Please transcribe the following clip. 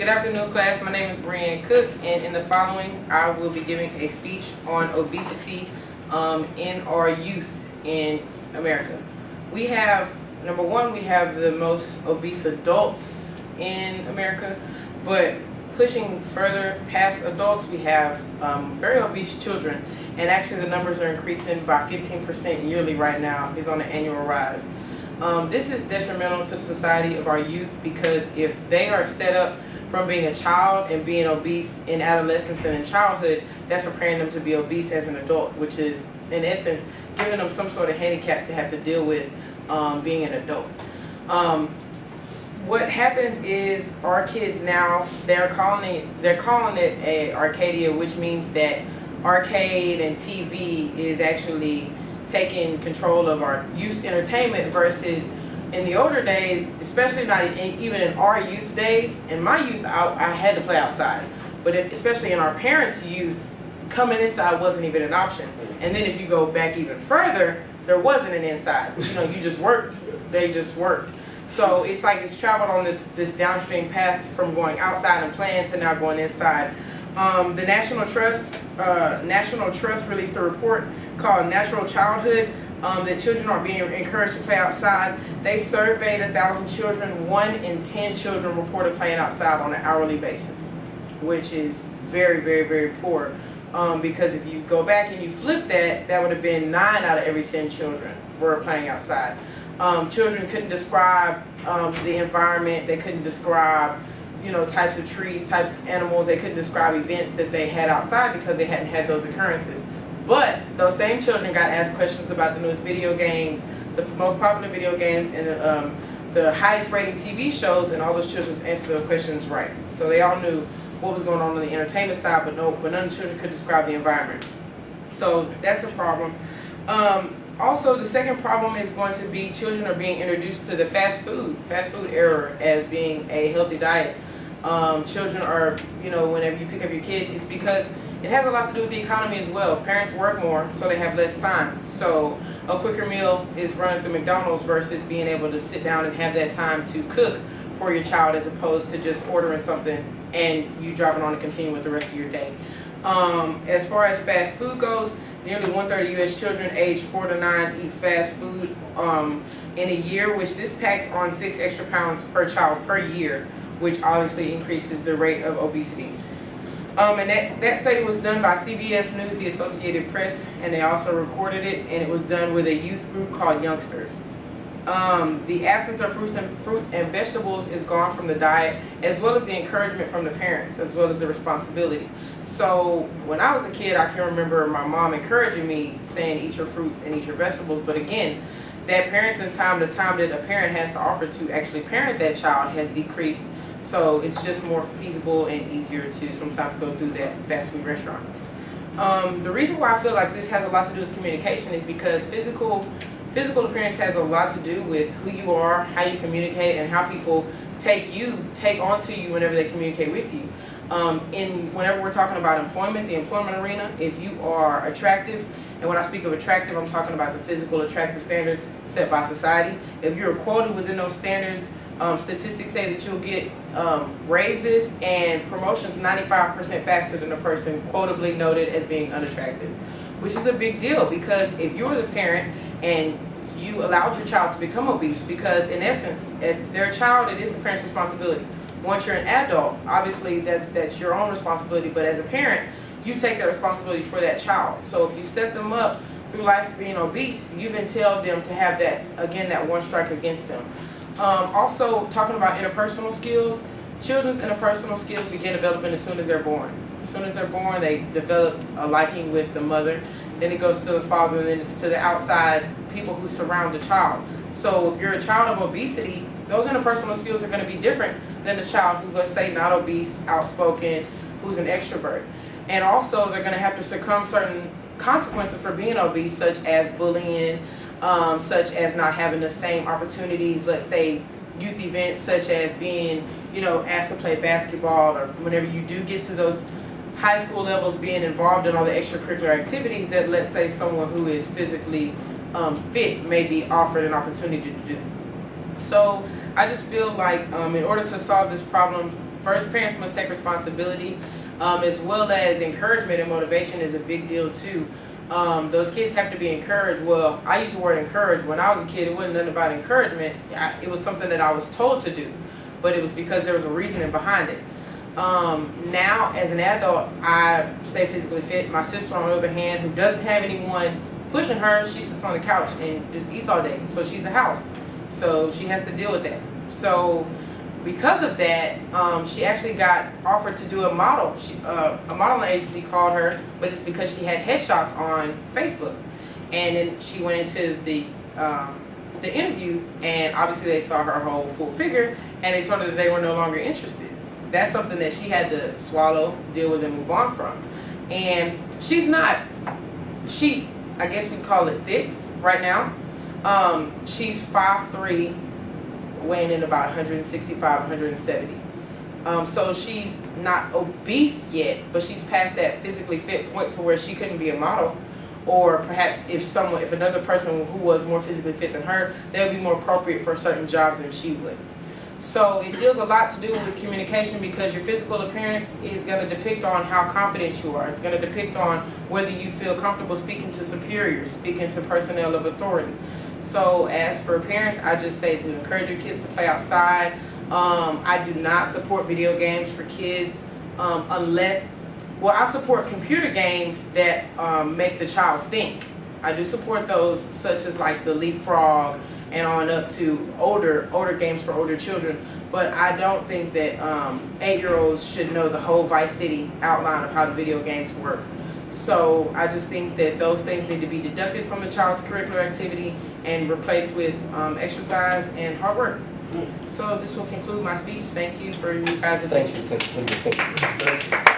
Good afternoon, class. My name is Brianne Cook, and in the following, I will be giving a speech on obesity in our youth in America. We have, number one, we have the most obese adults in America, but pushing further past adults, we have very obese children, and actually the numbers are increasing by 15% yearly right now. It's on an annual rise. This is detrimental to the society of our youth because if they are set up from being a child and being obese in adolescence and in childhood, that's preparing them to be obese as an adult, which is, in essence, giving them some sort of handicap to have to deal with being an adult. What happens is our kids now, they're calling it a Arcadia, which means that arcade and TV is actually taking control of our youth entertainment versus in the older days, especially not even in our youth days. In my youth, I had to play outside, but especially in our parents' youth, coming inside wasn't even an option. And then if you go back even further, there wasn't an inside. You know, you just worked. They just worked. So it's like it's traveled on this downstream path from going outside and playing to now going inside. The National Trust released a report called Natural Childhood, that children are being encouraged to play outside. They surveyed 1,000 children. 1 in 10 children reported playing outside on an hourly basis, which is very, very, very poor. Because if you go back and you flip that, that would have been 9 out of every 10 children were playing outside. Children couldn't describe the environment. They couldn't describe, types of trees, types of animals. They couldn't describe events that they had outside because they hadn't had those occurrences. But those same children got asked questions about the newest video games, the most popular video games, and the highest rating TV shows, and all those children answered those questions right. So they all knew what was going on the entertainment side, but none of the children could describe the environment. So that's a problem. Also, the second problem is going to be children are being introduced to the fast food era as being a healthy diet. Children are, whenever you pick up your kid, it's because it has a lot to do with the economy as well. Parents work more, so they have less time. So a quicker meal is run through McDonald's versus being able to sit down and have that time to cook for your child as opposed to just ordering something and you driving on to continue with the rest of your day. As far as fast food goes, nearly 1/3 of U.S. children aged 4 to 9 eat fast food in a year, which this packs on 6 extra pounds per child per year, which obviously increases the rate of obesity. And that study was done by CBS News, the Associated Press, and they also recorded it, and it was done with a youth group called Youngsters. The absence of fruits and vegetables is gone from the diet, as well as the encouragement from the parents, as well as the responsibility. So when I was a kid, I can remember my mom encouraging me, saying eat your fruits and eat your vegetables, but again, that parenting time, the time that a parent has to offer to actually parent that child has decreased. So it's just more feasible and easier to sometimes go through that fast food restaurant. The reason why I feel like this has a lot to do with communication is because physical appearance has a lot to do with who you are, how you communicate, and how people take onto you whenever they communicate with you. Whenever we're talking about employment, the employment arena, if you are attractive, and when I speak of attractive, I'm talking about the physical attractive standards set by society. If you're quoted within those standards, statistics say that you'll get raises and promotions 95% faster than a person quotably noted as being unattractive, which is a big deal because if you're the parent and you allowed your child to become obese, because in essence, if they're a child, it is the parent's responsibility. Once you're an adult, obviously that's your own responsibility, but as a parent, you take that responsibility for that child. So if you set them up through life being obese, you've entailed them to have that one strike against them. Also, talking about interpersonal skills, children's interpersonal skills begin developing as soon as they're born. As soon as they're born, they develop a liking with the mother. Then it goes to the father, and then it's to the outside people who surround the child. So if you're a child of obesity, those interpersonal skills are going to be different than a child who's, let's say, not obese, outspoken, who's an extrovert. And also, they're going to have to succumb certain consequences for being obese, such as bullying, such as not having the same opportunities, let's say youth events, such as being, asked to play basketball, or whenever you do get to those high school levels, being involved in all the extracurricular activities that, let's say, someone who is physically fit may be offered an opportunity to do. So I just feel like in order to solve this problem, first parents must take responsibility, as well as encouragement and motivation is a big deal too. Those kids have to be encouraged. Well, I use the word encourage. When I was a kid, it wasn't nothing about encouragement. It was something that I was told to do, but it was because there was a reasoning behind it. Now, as an adult, I stay physically fit. My sister, on the other hand, who doesn't have anyone pushing her, she sits on the couch and just eats all day. So she's a house. So she has to deal with that. So because of that, she actually got offered to do a model. A modeling agency called her, but it's because she had headshots on Facebook. And then she went into the interview, and obviously they saw her whole full figure, and they told her that they were no longer interested. That's something that she had to swallow, deal with, and move on from. And she's, I guess we'd call it thick right now. She's 5'3", weighing in about 165, 170. So she's not obese yet, but she's past that physically fit point to where she couldn't be a model. Or perhaps if another person who was more physically fit than her, they would be more appropriate for certain jobs than she would. So it deals a lot to do with communication, because your physical appearance is going to depict on how confident you are. It's going to depict on whether you feel comfortable speaking to superiors, speaking to personnel of authority. So as for parents, I just say to encourage your kids to play outside. I do not support video games for kids unless, well, I support computer games that make the child think. I do support those, such as like the Leapfrog and on up to older games for older children. But I don't think that 8-year-olds should know the whole Vice City outline of how the video games work. So I just think that those things need to be deducted from the child's curricular activity and replaced with exercise and hard work. So this will conclude my speech. Thank you for you guys' attention. Thank you.